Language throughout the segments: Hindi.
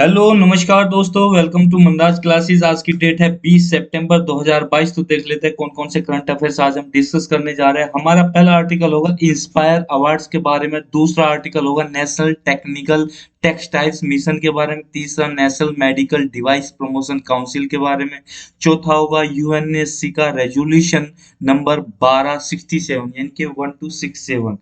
हेलो नमस्कार दोस्तों, वेलकम टू मंदाज क्लासेस। आज की डेट है 20 सितंबर 2022। तो देख लेते हैं कौन कौन से करंट अफेयर्स आज हम डिस्कस करने जा रहे हैं। हमारा पहला आर्टिकल होगा इंस्पायर अवार्ड्स के बारे में, दूसरा आर्टिकल होगा नेशनल टेक्निकल टेक्सटाइल्स मिशन के बारे में, तीसरा national medical device promotion council के बारे में, चौथा होगा यूएनएससी का रेजोल्यूशन नंबर 1267 यानी कि 1267।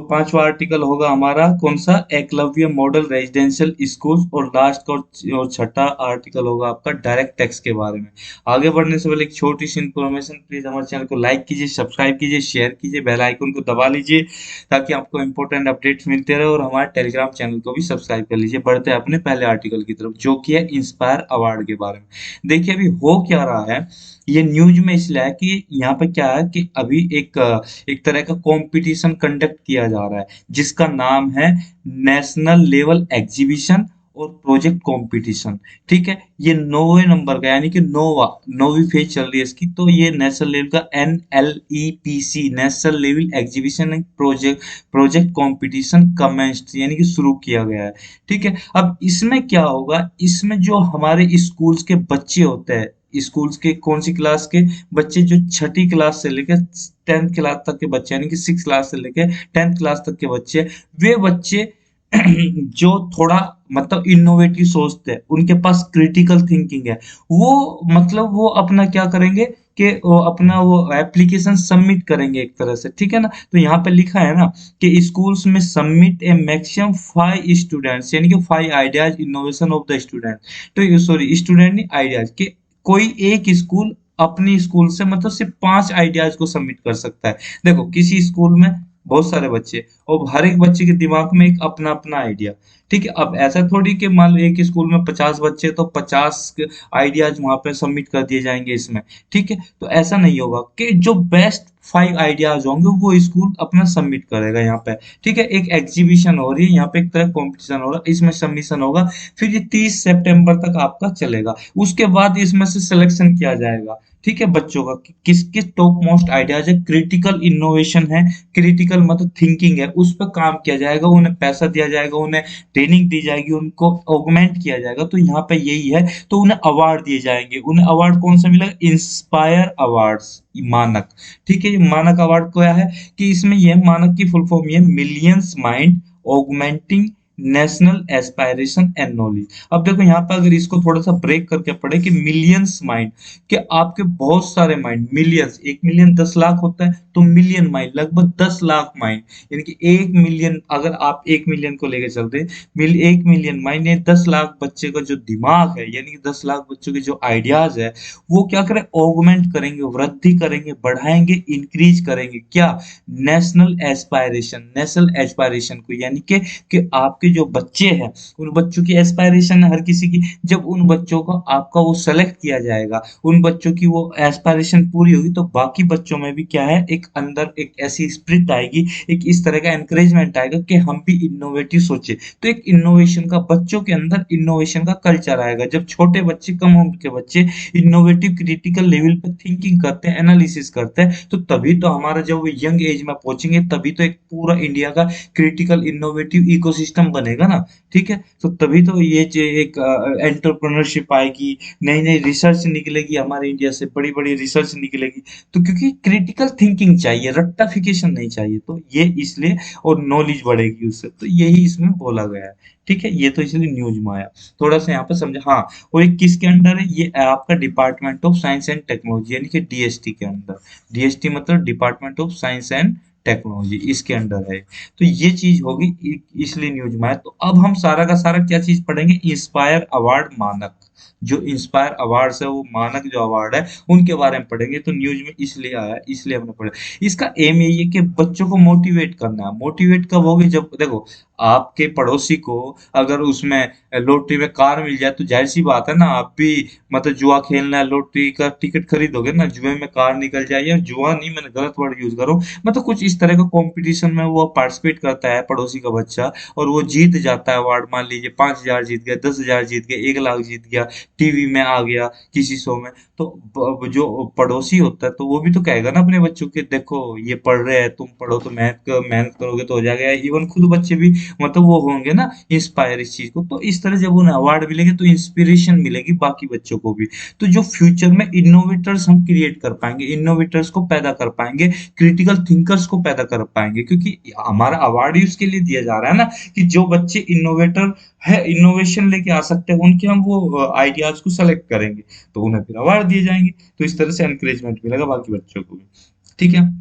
पांचवा आर्टिकल होगा हमारा कौन सा, एकलव्य मॉडल रेजिडेंशियल स्कूल, और लास्ट का और छठा आर्टिकल होगा आपका डायरेक्ट टैक्स के बारे में। आगे बढ़ने से पहले एक छोटी सी इन्फॉर्मेशन, प्लीज हमारे चैनल को लाइक कीजिए, सब्सक्राइब कीजिए, शेयर कीजिए, बेल आइकन को दबा लीजिए ताकि आपको इंपॉर्टेंट अपडेट्स मिलते रहे, और हमारे टेलीग्राम चैनल को भी सब्सक्राइब कर लीजिए। बढ़ते हैं अपने पहले आर्टिकल की तरफ जो कि है इंस्पायर अवार्ड के बारे में। देखिए अभी हो क्या रहा है, ये न्यूज में इसलिए है कि यहाँ पे क्या है कि अभी एक तरह का कंपटीशन कंडक्ट किया जा रहा है जिसका नाम है नेशनल लेवल एग्जीबिशन और प्रोजेक्ट कंपटीशन। ठीक है, ये 9वें नंबर का यानी कि नौवीं फेज चल रही है इसकी। तो ये नेशनल लेवल का NLEPC national level exhibition and project competition commenced यानी कि शुरू किया गया है। ठीक है, अब इसमें क्या होगा, इसमें जो हमारे स्कूल्स के बच्चे होते हैं, स्कूल्स के कौन सी क्लास के बच्चे, जो छठी क्लास से लेकर 10th क्लास तक के बच्चे यानी कि 6 क्लास से लेकर 10th क्लास तक के बच्चे, वे बच्चे जो थोड़ा मतलब इनोवेटिव सोचते हैं, उनके पास क्रिटिकल थिंकिंग है, वो मतलब वो अपना क्या करेंगे कि वो अपना वो एप्लीकेशन सबमिट करेंगे एक तरह से। ठीक है ना, तो यहाँ पे लिखा है ना कि स्कूल्स में सबमिट ए मैक्सिमम 5 स्टूडेंट्स यानी कि 5 ideas innovation of the student. तो सॉरी, स्टूडेंट नहीं, आइडियाज के कोई एक स्कूल अपनी स्कूल से मतलब सिर्फ 5 आइडियाज को सबमिट कर सकता है। देखो किसी स्कूल में बहुत सारे बच्चे और हर एक बच्चे के दिमाग में एक अपना अपना आइडिया। ठीक है, अब ऐसा थोड़ी कि मान लो एक स्कूल में 50 बच्चे तो 50 आइडियाज वहां पे सबमिट कर दिए जाएंगे इसमें। ठीक है, तो ऐसा नहीं होगा कि जो बेस्ट 5 आइडियाज होंगे वो स्कूल अपना सबमिट करेगा यहाँ पे। ठीक है, एक एग्जीबिशन हो रही है यहाँ पे, एक तरह कॉम्पिटिशन हो रहा है, इसमें सबमिशन होगा। फिर ये 30 सितंबर तक आपका चलेगा। उसके बाद इसमें से सिलेक्शन किया जाएगा, ठीक है, बच्चों का कि किसके टॉप मोस्ट आइडियाज है, क्रिटिकल इनोवेशन है, क्रिटिकल मतलब थिंकिंग है, उस पर काम किया जाएगा, उन्हें पैसा दिया जाएगा, उन्हें ट्रेनिंग दी जाएगी, उनको ऑगमेंट किया जाएगा। तो यहाँ पे यही है, तो उन्हें अवार्ड दिए जाएंगे। उन्हें अवार्ड कौन सा मिलेगा, इंस्पायर अवार्ड्स, मानक। ठीक है, ये मानक अवार्ड क्या है कि इसमें ये मानक की फुल फॉर्म ये millions mind augmenting national aspiration and knowledge. अब देखो यहाँ पे अगर इसको थोड़ा सा ब्रेक करके पढ़े कि मिलियंस माइंड, कि आपके बहुत सारे माइंड, मिलियंस, 1 मिलियन 10 लाख होता है, तो मिलियन माइंड लगभग 10 लाख माइंड, यानी कि 1 मिलियन, अगर आप 1 मिलियन को लेकर चलते हैं, 1 मिलियन माइंड ने 10 लाख बच्चे का जो दिमाग है यानी कि 10 लाख बच्चों के जो आइडियाज है वो क्या करें, ऑगमेंट करेंगे, वृद्धि करेंगे, बढ़ाएंगे, इंक्रीज करेंगे क्या, नेशनल एस्पायरेशन को, यानी कि आपके जो बच्चे हैं उन बच्चों की एस्पायरेशन है हर किसी की। जब उन बच्चों को आपका वो सेलेक्ट किया जाएगा, उन बच्चों की वो एस्पायरेशन पूरी होगी, तो बाकी बच्चों में भी क्या है, एक अंदर एक ऐसी स्पिरिट आएगी, एक इस तरह का एनकरेजमेंट आएगा कि हम भी इनोवेटिव सोचे। तो एक इनोवेशन का, बच्चों के अंदर इनोवेशन का कल्चर आएगा। जब छोटे बच्चे, कम उम्र के बच्चे इनोवेटिव क्रिटिकल लेवल पर थिंकिंग करते हैं, एनालिसिस करते हैं, तो तभी तो हमारा जब वो यंग एज में पहुंचेंगे तभी तो एक पूरा इंडिया का क्रिटिकल इनोवेटिव इकोसिस्टम बनेगा ना। ठीक है, तो तभी तो ये जो एक एंटरप्रेन्योरशिप आएगी, नई नई रिसर्च निकलेगी, हमारे इंडिया से बड़ी बड़ी रिसर्च निकलेगी। तो क्योंकि क्रिटिकल थिंकिंग चाहिए, रट्टाफिकेशन नहीं चाहिए, तो ये इसलिए, और नॉलेज बढ़ेगी उससे, तो यही इसमें बोला गया है। ठीक है, ये तो इसलिए न्यूज में आया, थोड़ा सा यहाँ पे समझा। हाँ, और ये किसके अंडर है, ये आपका department of science and technology यानी कि DST के अंदर। DST मतलब department of science and technology, इसके अंडर है। तो ये चीज होगी, इसलिए न्यूज में आया। तो अब हम सारा का सारा क्या चीज पढ़ेंगे, इंस्पायर अवार्ड मानक। जो इंस्पायर अवार्ड्स है वो मानक जो अवार्ड है उनके बारे में पढ़ेंगे। तो न्यूज में इसलिए आया, इसलिए हमने पढ़ा। इसका एम यही है कि बच्चों को मोटिवेट करना है। मोटिवेट कब होगी, जब देखो आपके पड़ोसी को अगर उसमें लॉटरी में कार मिल जाए तो जाहिर सी बात है ना, आप भी मतलब जुआ खेलना है, लॉटरी का टिकट खरीदोगे ना, जुए में कार निकल जाए, या जुआ नहीं, मैंने गलत वर्ड यूज करूं, मतलब कुछ इस तरह का कंपटीशन में वो पार्टिसिपेट करता है पड़ोसी का बच्चा, और वो जीत जाता है अवार्ड, मान लीजिए 5,000 जीत गया, 10,000 जीत गया, 1 लाख जीत गया, गया, टीवी में आ गया, किसी शो में, तो जो पड़ोसी होता है तो वो भी तो कहेगा ना अपने बच्चों के, देखो ये पढ़ रहे हैं, तुम पढ़ो तो मेहनत करोगे तो हो जाएगा। इवन खुद बच्चे भी मतलब वो होंगे ना इंस्पायर इस चीज को, तो इस तरह जब उन्हें अवार्ड मिलेंगे तो इंस्पिरेशन मिलेगी बाकी बच्चों को भी। तो जो फ्यूचर में इनोवेटर्स हम क्रिएट कर पाएंगे, इनोवेटर्स को पैदा कर पाएंगे, क्रिटिकल थिंकर्स को पैदा कर पाएंगे, क्योंकि हमारा अवार्ड ही उसके लिए दिया जा रहा है ना, कि जो बच्चे इनोवेटर है, इनोवेशन लेके आ सकते हैं, उनके हम वो आइडियाज को सेलेक्ट करेंगे, तो उन्हें फिर अवार्ड दिए जाएंगे। तो इस तरह से एनकरेजमेंट मिलेगा बाकी बच्चों को भी। ठीक है।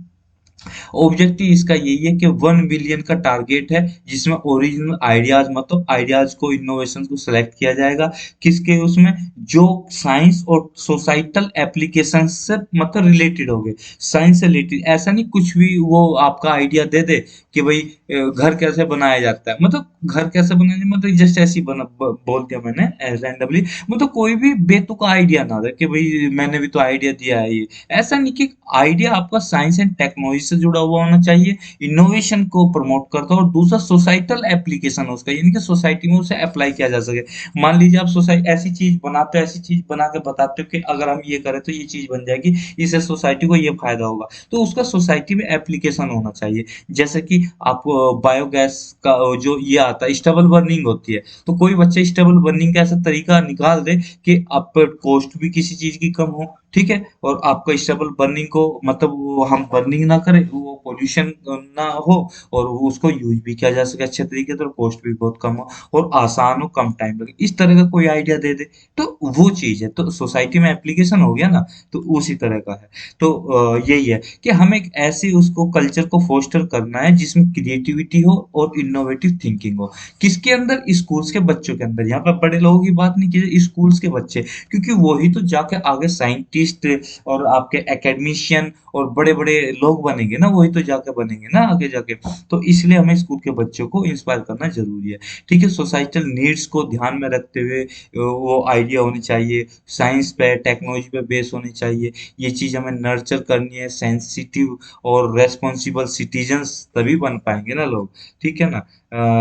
ऑब्जेक्टिव इसका यही है कि 1 बिलियन का टारगेट है, जिसमें ओरिजिनल आइडियाज मतलब आइडियाज को, इनोवेशन को सिलेक्ट किया जाएगा। किसके उसमें, जो साइंस और सोसाइटल एप्लीकेशन से मतलब रिलेटेड हो गए, साइंस से रिलेटेड। ऐसा नहीं कुछ भी वो आपका आइडिया दे दे कि भाई घर कैसे बनाया जाता है, मतलब घर कैसे बनाया, मतलब जस्ट ऐसी बोल दिया मैंने रैंडमली, मतलब कोई भी बेतुका आइडिया ना दे कि भाई मैंने भी तो आइडिया दिया है ये। ऐसा नहीं, कि आइडिया आपका साइंस एंड टेक्नोलॉजी से जुड़ा हुआ होना चाहिए, इनोवेशन को प्रमोट करता है, और दूसरा सोसाइटल एप्लीकेशन उसका, यानी कि सोसाइटी में उसे अप्लाई किया जा सके। मान लीजिए आप सोसाइटी ऐसी चीज बनाते हो, ऐसी चीज बना के बताते हो कि अगर हम ये करें तो ये चीज बन जाएगी, इससे सोसाइटी को ये फायदा होगा, तो उसका सोसाइटी में एप्लीकेशन होना चाहिए। जैसे कि आप बायोगैस का जो ये आता है, स्टेबल बर्निंग होती है, तो कोई बच्चा स्टेबल बर्निंग का ऐसा तरीका निकाल दे कि आप पर कॉस्ट भी किसी चीज की कम हो, ठीक है, और आपका स्टेबल बर्निंग को मतलब वो हम बर्निंग ना करें, वो पोल्यूशन ना हो, और वो उसको यूज भी किया जा सके अच्छे तरीके से, और कॉस्ट भी बहुत कम हो, और आसान हो, कम टाइम लगे, इस तरह का कोई आइडिया दे दे, तो वो चीज है, तो सोसाइटी में एप्लीकेशन हो गया ना, तो उसी तरह का है। तो यही है कि हमें एक ऐसे उसको कल्चर को फोस्टर करना है जिसमें क्रिएटिविटी हो और इनोवेटिव थिंकिंग हो। किसके अंदर, स्कूल्स के बच्चों के अंदर। यहाँ पर बड़े लोगों की बात नहीं की, स्कूल्स के बच्चे, क्योंकि वही तो जाके आगे साइंटिस्ट और आपके एकेडमिशियन और बड़े बड़े लोग बनेंगे ना, वही तो जाके बनेंगे ना आगे जाके। तो इसलिए हमें स्कूल के बच्चों को इंस्पायर करना जरूरी है। ठीक है, सोसाइटल नीड्स को ध्यान में रखते हुए वो आइडिया होनी चाहिए, साइंस पे टेक्नोलॉजी पे बेस होनी चाहिए, ये चीज हमें नर्चर करनी है। सेंसिटिव और रेस्पॉन्सिबल सिटीजन्स तभी बन पाएंगे ना लोग, ठीक है ना,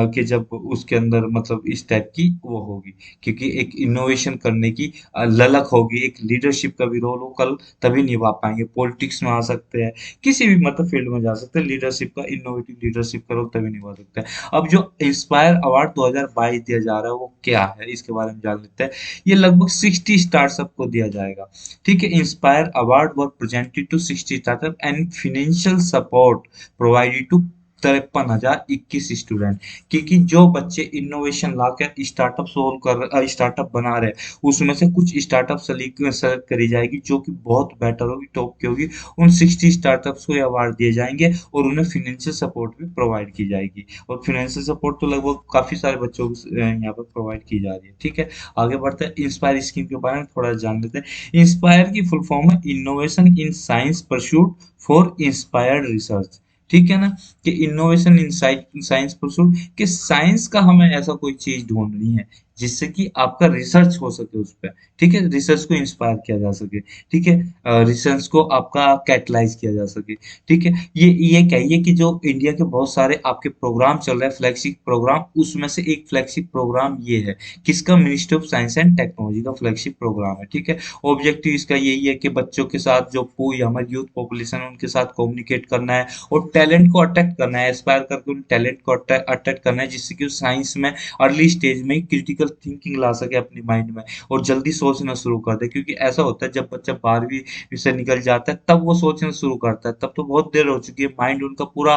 कि जब उसके अंदर मतलब इस टाइप की वो होगी, क्योंकि एक इनोवेशन करने की ललक होगी, एक लीडरशिप का भी रोल हो, कल तभी निभा पाएंगे। पॉलिटिक्स में आ सकते हैं, किसी भी मतलब फील्ड में जा सकते हैं, लीडरशिप का, इनोवेटिव लीडरशिप का रोल तभी निभा सकते हैं। अब जो इंस्पायर अवार्ड 2022 दिया जा रहा है वो क्या है, इसके बारे में जान लेते हैं। ये लगभग 60 स्टार्टअप को दिया जाएगा। ठीक है, inspire award were presented to 60 startup and financial support provided to 53,021 student. क्योंकि जो बच्चे इनोवेशन लाकर स्टार्टअप सोल्व कर स्टार्टअप बना रहे हैं, उसमें से कुछ स्टार्टअप सेलेक्ट करी जाएगी जो कि बहुत बेटर होगी, टॉप की होगी, उन 60 स्टार्टअप्स को अवार्ड दिए जाएंगे, और उन्हें फाइनेंशियल सपोर्ट भी प्रोवाइड की जाएगी। और फाइनेंशियल सपोर्ट तो लगभग काफी सारे बच्चों को यहाँ पर प्रोवाइड की जा रही है। ठीक है, आगे बढ़ते हैं, इंस्पायर स्कीम के बारे में थोड़ा जान लेते हैं। इंस्पायर की फुल फॉर्म है innovation in science pursuit for inspired research. ठीक है ना, कि इनोवेशन इन साइंस परस्यूट, कि साइंस का हमें ऐसा कोई चीज ढूंढनी है जिससे कि आपका रिसर्च हो सके उस पर। ठीक है, रिसर्च को इंस्पायर किया जा सके। ठीक है, रिसर्च को आपका कैटलाइज किया जा सके। ठीक है, ये कहिए कि जो इंडिया के बहुत सारे आपके प्रोग्राम चल रहे हैं, फ्लैगशिप प्रोग्राम, उसमें से एक फ्लैगशिप प्रोग्राम ये है, किसका, ministry of science and technology का फ्लैगशिप प्रोग्राम है। ठीक है, ऑब्जेक्टिव इसका यही है कि बच्चों के साथ जो पूरी हमारी यूथ पॉपुलेशन है उनके साथ कम्युनिकेट करना है, और टैलेंट को अट्रैक्ट करना है, एस्पायर करके उन टैलेंट को अट्रैक्ट करना है, जिससे कि साइंस में अर्ली स्टेज में ही क्रिटिकल थिंकिंग ला सके अपनी माइंड में, और जल्दी सोचना शुरू कर दे। क्योंकि ऐसा होता है जब बच्चा 12वीं से निकल जाता है तब वो सोचना शुरू करता है, तब तो बहुत देर हो चुकी है, माइंड उनका पूरा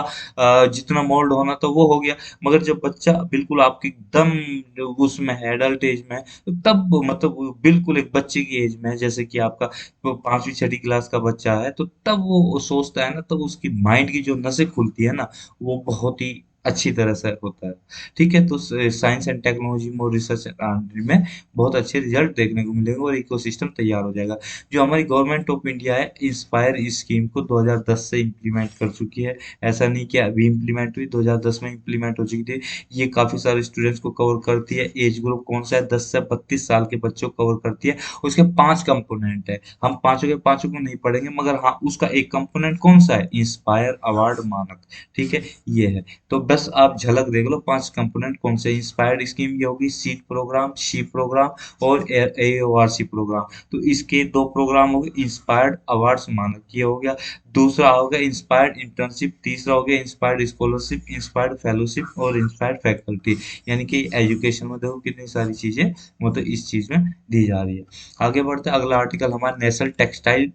जितना मोल्ड होना था वो हो गया। मगर जब बच्चा बिल्कुल आपकी एकदम उसमें है, एडल्ट एज में है, तो तब मतलब वो बिल्कुल एक बच्चे की एज में है, जैसे कि आपका वो 5वीं 6ठी क्लास का बच्चा है, तो तब वो सोचता है ना, तब उसकी माइंड की जो नसें खुलती है ना, वो बहुत ही अच्छी तरह से होता है। ठीक है, तो साइंस एंड टेक्नोलॉजी में और रिसर्च एंड में बहुत अच्छे रिजल्ट देखने को मिलेंगे, और इकोसिस्टम तैयार हो जाएगा। जो हमारी गवर्नमेंट ऑफ इंडिया है, इंस्पायर स्कीम को 2010 से इम्प्लीमेंट कर चुकी है। ऐसा नहीं कि अभी इम्प्लीमेंट हुई, 2010 में इम्प्लीमेंट हो चुकी थी। ये काफी सारे स्टूडेंट्स को कवर करती है। एज ग्रुप कौन सा है, 10 से 32 साल के बच्चों को कवर करती है। उसके 5 कंपोनेंट है, हम पांचों के पांचों को नहीं पढ़ेंगे, मगर हाँ उसका एक कंपोनेंट कौन सा है, इंस्पायर अवार्ड मानक। ठीक है, ये है। तो बस आप झलक देख लो 5 कंपोनेंट कौन से। इंस्पायर्ड स्कीम ये होगी सीड प्रोग्राम, शी प्रोग्राम और AORC प्रोग्राम। तो इसके 2 प्रोग्राम हो गए इंस्पायर्ड अवार्ड्स मानक ये हो गया, दूसरा हो गया इंस्पायर्ड इंटर्नशिप, तीसरा हो गया इंस्पायर्ड स्कॉलरशिप, इंस्पायर्ड फेलोशिप और इंस्पायर्ड फैकल्टी। यानी कि एजुकेशन में देखो कितनी सारी चीजें मतलब इस चीज में दी जा रही है। आगे बढ़ते हैं, अगला आर्टिकल हमारा national textile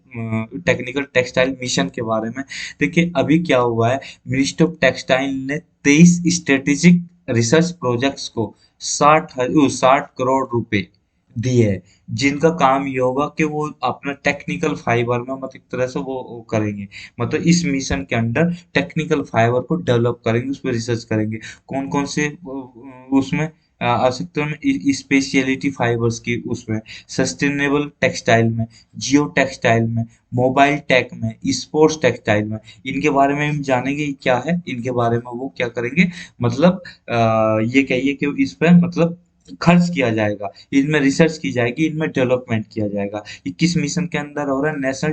technical textile mission के बारे में। देखिए अभी क्या हुआ है, मिनिस्ट्री ऑफ टेक्सटाइल ने 23 स्ट्रेटेजिक रिसर्च प्रोजेक्ट्स को 60 करोड़ रुपए दिए है, जिनका काम ये होगा कि वो अपना टेक्निकल फाइबर में मतलब एक तरह से वो करेंगे, मतलब इस मिशन के अंडर टेक्निकल फाइबर को डेवलप करेंगे, उस पर रिसर्च करेंगे। कौन कौन से उसमें आवश्यकता में स्पेशलिटी फाइबर्स की, उसमें सस्टेनेबल टेक्सटाइल में, जियो टेक्सटाइल में, मोबाइल टेक में, स्पोर्ट्स टेक्सटाइल में, इनके बारे में हम जानेंगे क्या है, इनके बारे में वो क्या करेंगे, मतलब ये कहिए कि इस पे मतलब खर्च किया जाएगा, इनमें रिसर्च की जाएगी, इनमें डेवलपमेंट किया जाएगा। ये किस मिशन के अंदर हो रहा है, नेशनल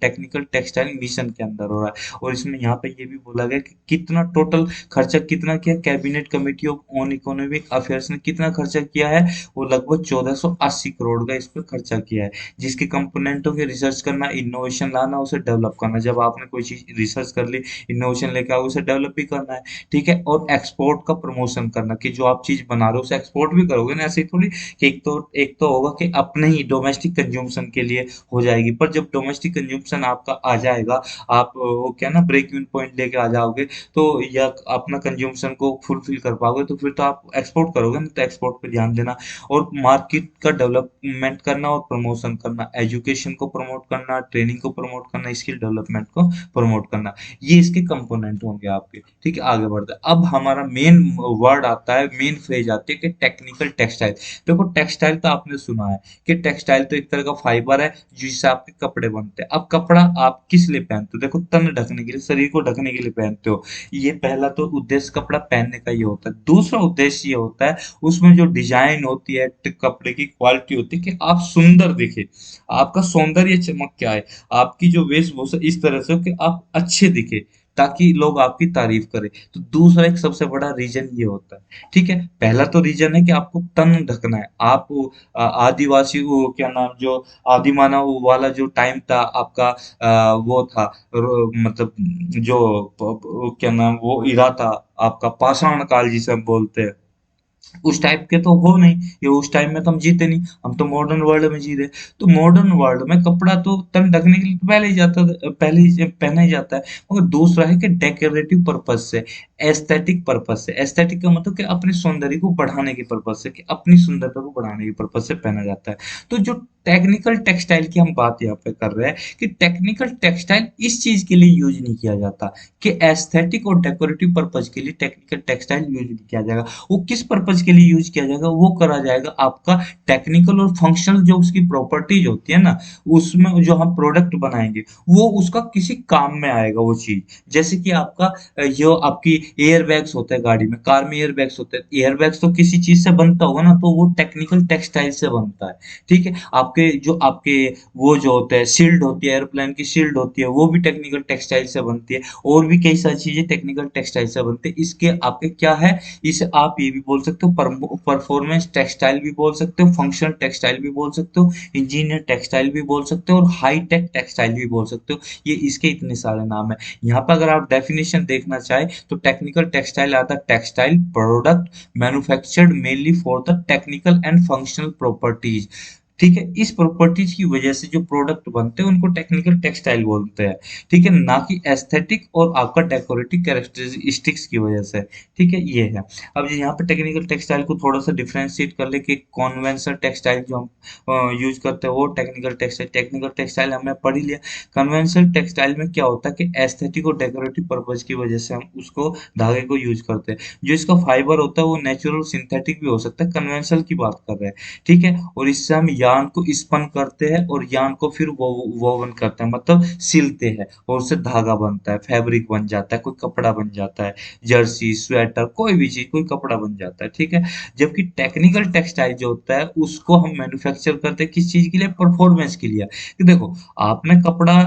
टेक्निकल टेक्सटाइल मिशन के अंदर हो रहा है। और इसमें यहाँ पे ये भी बोला गया कि कितना टोटल खर्चा कितना किया, cabinet committee of on economic affairs ने कितना खर्चा किया है, वो लगभग 1480 करोड़ का इस पर खर्चा किया है, जिसके कंपोनेंटों के रिसर्च करना, इनोवेशन लाना, उसे डेवलप करना। जब आपने कोई चीज रिसर्च कर ली, इनोवेशन लेके आओ, उसे डेवलप भी करना है, ठीक है। और एक्सपोर्ट का प्रमोशन करना, कि जो आप चीज बना रहे हो उसे एक्सपोर्ट भी करोगे ना, ऐसे ही थोड़ी कि एक तो होगा कि अपने ही डोमेस्टिक कंज्यूमशन के लिए हो जाएगी, पर जब डोमेस्टिक कंज्यूमशन आपका आ जाएगा, आप वो क्या ना ब्रेक इवन पॉइंट लेके आ जाओगे, तो या अपना कंज्यूमशन को फुलफिल कर पाओगे, तो फिर तो आप एक्सपोर्ट करोगे ना, तो एक्सपोर्ट पे ध्यान देना। और मार्केट का डेवलपमेंट करना और प्रमोशन करना, एजुकेशन को प्रमोट करना, ट्रेनिंग को प्रमोट करना, स्किल डेवलपमेंट को प्रमोट करना, ये इसके कंपोनेंट होंगे आपके, ठीक है। आगे बढ़ते हैं, अब हमारा मेन वर्ड आता है, मेन फ्रेज आती है कि टेक्निकल टेक्सटाइल। देखो टेक्सटाइल तो आपने सुना है कि टेक्सटाइल तो एक तरह का फाइबर है जिससे आपके कपड़े बनते हैं। अब कपड़ा आप किस लिए पहनते हो, देखो तन ढकने के लिए, शरीर को ढकने के लिए पहनते हो, ये पहला तो उद्देश्य कपड़ा पहनने का ये होता है। दूसरा उद्देश्य ये होता है उसमें जो डिजाइन होती है, कपड़े की क्वालिटी होती है कि आप सुंदर दिखे, आपका सौंदर्य चमक क्या है, आपकी जो वेशभूषा इस तरह से हो कि आप अच्छे दिखे, ताकि लोग आपकी तारीफ करें। तो दूसरा एक सबसे बड़ा रीजन ये होता है, ठीक है। पहला तो रीजन है कि आपको तन ढकना है। आप आदिवासी वो क्या नाम, जो आदि मानव वाला जो टाइम था आपका, वो था मतलब जो क्या नाम वो इरा था आपका, पाषाण काल जिसे हम बोलते हैं, उस टाइप के तो हो नहीं, ये उस टाइम में तो हम जीते नहीं, हम तो मॉडर्न वर्ल्ड में जी रहे। तो मॉडर्न वर्ल्ड में कपड़ा तो तन ढकने के लिए तो पहले ही जाता था, पहले ही पहना ही जाता है, मगर दूसरा है कि डेकोरेटिव पर्पज से, एस्थेटिक पर्पज से। एस्थेटिक का मतलब कि अपने सौंदर्य को बढ़ाने के पर्पज से, कि अपनी सुंदरता को बढ़ाने के पर्पज से पहना जाता है। तो जो टेक्निकल टेक्सटाइल की हम बात यहाँ पे कर रहे हैं, कि टेक्निकल टेक्सटाइल इस चीज के लिए यूज नहीं किया जाता कि एस्थेटिक और डेकोरेटिव पर्पज के लिए टेक्निकल टेक्सटाइल यूज नहीं किया जाएगा। वो किस पर्पज के लिए यूज किया जाएगा, वो करा जाएगा आपका टेक्निकल और फंक्शनल जो उसकी प्रॉपर्टीज होती है ना, उसमें जो हम प्रोडक्ट बनाएंगे वो उसका किसी काम में आएगा वो चीज। जैसे कि आपका जो आपकी एयर बैग्स होते हैं गाड़ी में, कार में एयर बैग्स होते हैं, एयर बैग्स तो किसी चीज से बनता होगा ना, तो वो टेक्निकल टेक्सटाइल से बनता है, ठीक है। आपके वो जो होते हैं शील्ड होती है, एयरप्लेन की शील्ड होती है, वो भी टेक्निकल टेक्सटाइल से बनती है। और भी कई सारी चीजें टेक्निकल टेक्सटाइल से बनती है। इसके आपके क्या है, इसे आप ये भी बोल सकते हो परफॉर्मेंस टेक्सटाइल भी बोल सकते हो, फंक्शनल टेक्सटाइल भी बोल सकते हो, इंजीनियर टेक्सटाइल भी बोल सकते हो, और हाई टेक टेक्सटाइल भी बोल सकते हो। ये इसके इतने सारे नाम है। यहाँ पर अगर आप डेफिनेशन देखना चाहे तो टेक्निकल टेक्सटाइल आता है textile product manufactured mainly for the technical and functional properties, ठीक है। इस प्रॉपर्टीज की वजह से जो प्रोडक्ट बनते हैं उनको टेक्निकल टेक्सटाइल बोलते हैं, ठीक है, ना कि एस्थेटिक और आपका डेकोरेटिव कैरेक्टरिस्टिक्स की वजह से, ठीक है। ये है। अब यहाँ पे टेक्निकल टेक्सटाइल को थोड़ा सा डिफरेंशिएट कर ले कि कॉन्वेंशनल टेक्सटाइल जो हम यूज करते हैं वो टेक्निकल टेक्सटाइल, टेक्निकल टेक्सटाइल हमने पढ़ ही लिया। कन्वेंशनल टेक्सटाइल में क्या होता है कि एस्थेटिक और डेकोरेटिव पर्पज की वजह से हम उसको धागे को यूज करते हैं। जो इसका फाइबर होता है वो नेचुरल सिंथेटिक भी हो सकता है, कन्वेंशनल की बात कर रहे हैं, ठीक है। और इससे हम यार्न को स्पन करते हैं और यार्न को फिर वोवन करते हैं, मतलब सिलते हैं और उससे धागा बनता है, फैब्रिक बन जाता है, कोई कपड़ा बन जाता है, जर्सी, स्वेटर, कोई भी चीज, कोई कपड़ा बन जाता है, ठीक है। जबकि टेक्निकल टेक्सटाइल जो होता है उसको हम मैन्युफैक्चर करते हैं किस चीज के लिए, परफॉर्मेंस के लिए। कि देखो, आपने कपड़ा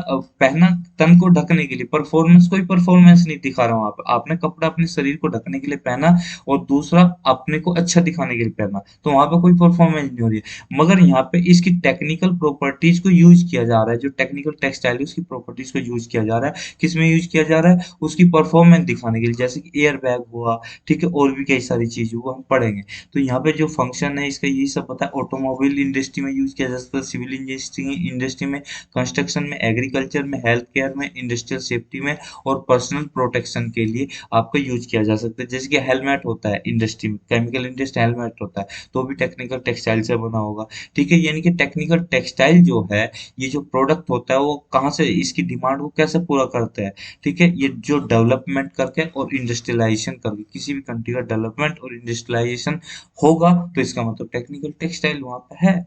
पहना तन को ढकने के लिए, परफॉर्मेंस, कोई परफॉर्मेंस नहीं दिखा रहा हूँ, आपने कपड़ा अपने शरीर को ढकने के लिए पहना और दूसरा अपने को अच्छा दिखाने के लिए पहना, तो वहां पे कोई परफॉर्मेंस नहीं हो रही है। मगर यहाँ पे इसकी टेक्निकल प्रॉपर्टीज को यूज किया जा रहा है, जो टेक्निकल टेक्सटाइल है उसकी प्रॉपर्टीज को यूज किया जा रहा है, किसमें यूज किया जा रहा है, उसकी परफॉर्मेंस दिखाने के लिए, जैसे कि एयर बैग हुआ, ठीक है, और भी कई सारी चीजें वो हम पढ़ेंगे। तो यहाँ पे जो फंक्शन है इसका यही सब पता है। ऑटोमोबाइल इंडस्ट्री में यूज किया जा सकता है, सिविल इंडस्ट्री में, कंस्ट्रक्शन में, एग्रीकल्चर में, हेल्थ केयर में, इंडस्ट्रियल सेफ्टी में और पर्सनल प्रोटेक्शन के लिए आपका यूज किया जा सकता है। जैसे कि हेलमेट होता है इंडस्ट्री में, केमिकल इंडस्ट्री हेलमेट होता है, तो भी टेक्निकल टेक्सटाइल से बना होगा, ठीक है। यानी कि टेक्निकल टेक्सटाइल जो है, ये जो प्रोडक्ट होता है वो कहाँ से, इसकी डिमांड को कैसे पूरा करता है, ठीक है। ये जो डेवलपमेंट करके और इंडस्ट्रियलाइजेशन करके, किसी भी कंट्री का डेवलपमेंट और इंडस्ट्रियलाइजेशन होगा तो इसका मतलब टेक्निकल टेक्सटाइल वहां पे है।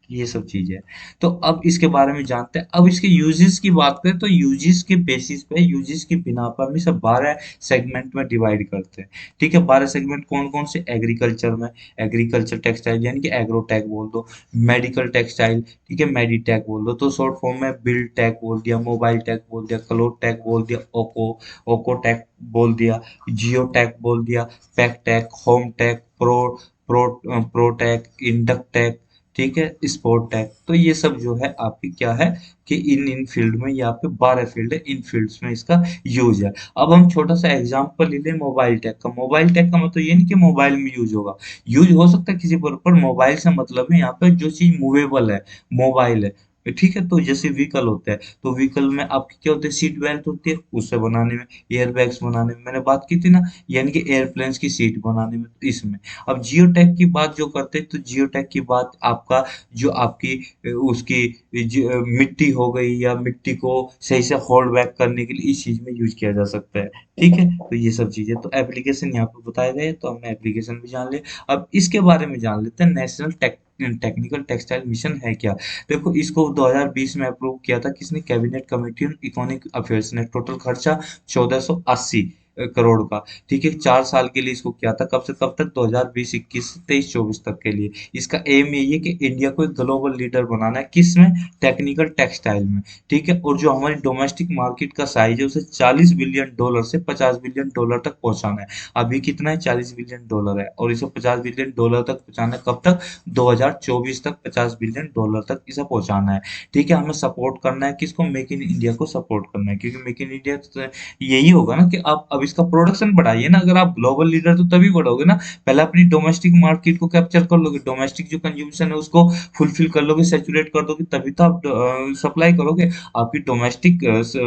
ये सब चीजें हैं। तो अब इसके बारे में जानते हैं। अब इसके यूजेस की बात करें तो यूजेस के बेसिस पे, यूजेस की बिना पर हम इसे 12 सेगमेंट में डिवाइड करते हैं, ठीक है। 12 सेगमेंट कौन कौन से, एग्रीकल्चर में एग्रीकल्चर टेक्सटाइल यानी कि एग्रोटेक बोल दो, मेडिकल टेक्सटाइल, ठीक है, मेडिटेक बोल दो, तो शॉर्ट फॉर्म में बिल्ड टेक बोल दिया, मोबाइल टेक बोल दिया, क्लोथ टेक बोल दिया, ओको टेक बोल दिया, जियो टेक बोल दिया, pack tech, home tech, pro protech, इंडक्टेक, ठीक है, स्पोर्ट टैग। तो ये सब जो है आपकी क्या है कि इन इन फील्ड में, यहाँ पे 12 फील्ड है, इन फील्ड्स में इसका यूज है। अब हम छोटा सा एग्जांपल ले लें मोबाइल टैग का। मोबाइल टैग का मतलब ये नहीं कि मोबाइल में यूज होगा, यूज हो सकता है किसी पर मोबाइल से मतलब है यहाँ पे जो चीज मूवेबल है, मोबाइल है, ठीक है। तो जैसे व्हीकल होता है, तो व्हीकल में आपकी क्या होती है, सीट बेल्ट होती है, उससे बनाने में, एयर बैग्स बनाने में मैंने बात की थी ना, यानी कि एयरप्लेन्स की सीट बनाने में, तो इसमें। अब जियो टैग की बात जो करते हैं, तो जियो टैग की बात आपका जो आपकी उसकी मिट्टी हो गई या मिट्टी को सही से होल्ड बैक करने के लिए इस चीज में यूज किया जा सकता है, ठीक है। तो ये सब चीजें, तो एप्लीकेशन यहाँ पे बताए गए, तो हमने एप्लीकेशन भी जान लिया। अब इसके बारे में जान लेते हैं, नेशनल टेक्निकल टेक्सटाइल मिशन है क्या। देखो, इसको 2020 में अप्रूव किया था किसने, cabinet committee on economic affairs ने। टोटल खर्चा 1480 करोड़ का, ठीक है। 4 साल के लिए इसको किया था, कब से कब तक, 2020, 21, 23, 24 तक के लिए। इसका एम यही है कि इंडिया को एक ग्लोबल लीडर बनाना है, किसमें, टेक्निकल टेक्सटाइल में, ठीक है। और जो हमारी डोमेस्टिक मार्केट का साइज है उसे $40 बिलियन से $50 बिलियन तक पहुंचाना है। अभी कितना है, $40 बिलियन है, और इसे $50 बिलियन तक पहुंचाना है, कब तक, 2024 तक $50 बिलियन तक इसे पहुंचाना है, ठीक है। हमें सपोर्ट करना है किसको, मेक इन इंडिया को सपोर्ट करना है, क्योंकि मेक इन इंडिया यही होगा ना कि आप अब इसका प्रोडक्शन बढ़ाइए ना। अगर आप ग्लोबल लीडर तो तभी बढ़ोगे ना, पहले अपनी डोमेस्टिक मार्केट को कैप्चर कर लोगे, डोमेस्टिक जो कंज्यूमशन है उसको फुलफिल कर लोगे, सैचुरेट कर दोगे, तभी तो आप सप्लाई करोगे। आपकी डोमेस्टिक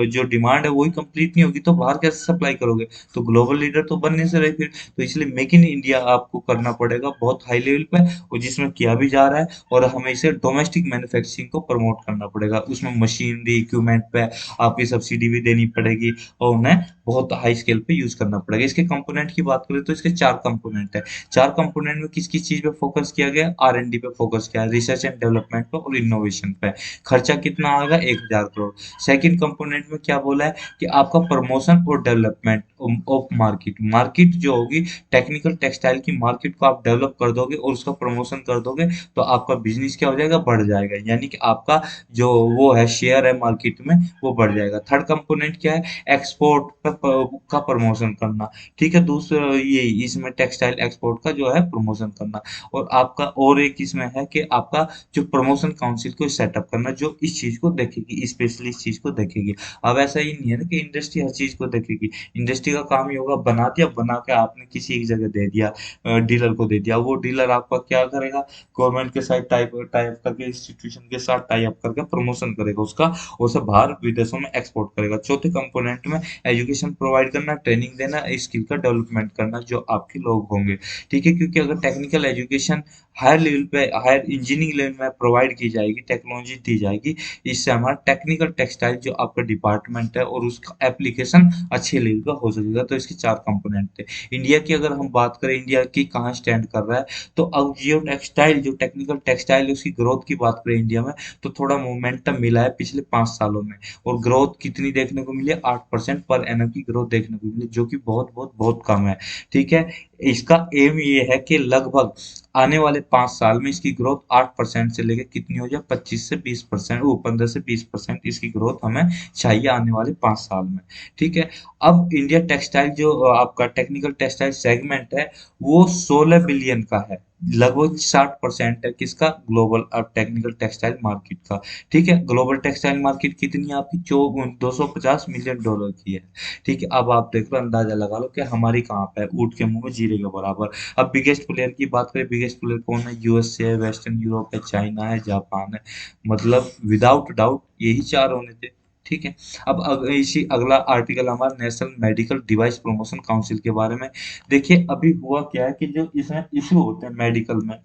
जो डिमांड है वही कंप्लीट नहीं होगी तो बाहर कैसे सप्लाई करोगे। तो ग्लोबल लीडर तो बनने से रहे फिर। तो इसलिए मेक इन इंडिया आपको करना पड़ेगा बहुत हाई लेवल पे, और जिसमें किया भी जा रहा है, और हमें इसे डोमेस्टिक मैन्युफैक्चरिंग को प्रमोट करना पड़ेगा। उसमें मशीनरी इक्विपमेंट पे आपकी सब्सिडी भी देनी पड़ेगी और उन्हें बहुत हाई स्केल पे यूज करना पड़ेगा। इसके कंपोनेंट की बात करें तो इसके 4 कंपोनेंट है। 4 कंपोनेंट में किस किस चीज पे फोकस किया गया, R&D पे फोकस किया, रिसर्च एंड डेवलपमेंट पे और इनोवेशन पे। खर्चा कितना आएगा, 1000 करोड़। सेकंड कंपोनेंट में क्या बोला है कि आपका प्रमोशन और डेवलपमेंट ऑफ मार्केट, मार्केट जो होगी टेक्निकल टेक्सटाइल की मार्केट को आप डेवलप कर दोगे और उसका प्रमोशन कर दोगे तो आपका बिजनेस क्या हो जाएगा, बढ़ जाएगा, यानी कि आपका जो वो है शेयर है मार्केट में वो बढ़ जाएगा। थर्ड कंपोनेंट क्या है, एक्सपोर्ट का प्रमोशन करना, ठीक है। दूसरा ये इसमें टेक्सटाइल एक्सपोर्ट का जो है प्रमोशन करना। और आपका और एक इसमें है कि आपका जो प्रमोशन काउंसिल को सेटअप करना, जो इस चीज को देखेगी, स्पेशली इस चीज को देखेगी। अब ऐसा ही नहीं है ना कि इंडस्ट्री हर चीज को देखेगी, इंडस्ट्री का काम ही होगा बना दिया, बना के आपने किसी एक जगह दे दिया, डीलर को दे दिया, वो डीलर आपका क्या करेगा, गवर्नमेंट के साथ टाइप टाइप करके, इंस्टीट्यूशन के साथ टाई अप करके प्रमोशन करेगा उसका, और उसे बाहर विदेशों में एक्सपोर्ट करेगा। चौथे कंपोनेंट में एजुकेशन प्रोवाइड करना, ट्रेनिंग देना, स्किल का डेवलपमेंट करना जो आपके लोग होंगे, ठीक है। क्योंकि अगर टेक्निकल एजुकेशन हायर लेवल पे, हायर इंजीनियरिंग लेवल में प्रोवाइड की जाएगी, टेक्नोलॉजी दी जाएगी, इससे हमारा टेक्निकल टेक्सटाइल जो आपका डिपार्टमेंट है और उसका एप्लीकेशन अच्छे लेवल का हो हो जाएगा। तो इसके 4 कंपोनेंट थे। इंडिया की अगर हम बात करें, इंडिया की कहाँ स्टैंड कर रहा है, तो अब जियो टेक्सटाइल, जो टेक्निकल टेक्सटाइल है, उसकी ग्रोथ की बात करें इंडिया में, तो थोड़ा मोमेंटम मिला है पिछले 5 सालों में। और ग्रोथ कितनी देखने को मिली है? 8% पर एनम की ग्रोथ देखने को मिली, जो कि बहुत बहुत बहुत कम है। ठीक है। इसका एम ये है कि लगभग आने वाले 5 साल में इसकी ग्रोथ 8% से लेकर कितनी हो जाए, 25 से 20%, वो 15 से 20% इसकी ग्रोथ हमें चाहिए आने वाले 5 साल में। ठीक है। अब इंडिया टेक्सटाइल जो आपका टेक्निकल टेक्सटाइल सेगमेंट है, वो 16 बिलियन का है। लगभग 60% है किसका? ग्लोबल टेक्निकल टेक्सटाइल मार्केट का। ठीक है। ग्लोबल टेक्सटाइल मार्केट कितनी है आपकी? 250 मिलियन डॉलर की है। ठीक है। अब आप देख लो, अंदाजा लगा लो कि हमारी कहाँ पे है, ऊँट के मुंह में जीरे के बराबर। अब बिगेस्ट प्लेयर की बात करें, बिगेस्ट प्लेयर कौन है? यूएसए है, वेस्टर्न यूरोप है, चाइना है, जापान है। मतलब विदाउट डाउट यही चार होने थे। ठीक है। अब इसी अगला आर्टिकल हमारा national medical device promotion council के बारे में। देखिए अभी हुआ क्या है कि जो इसमें इशू होते हैं मेडिकल में,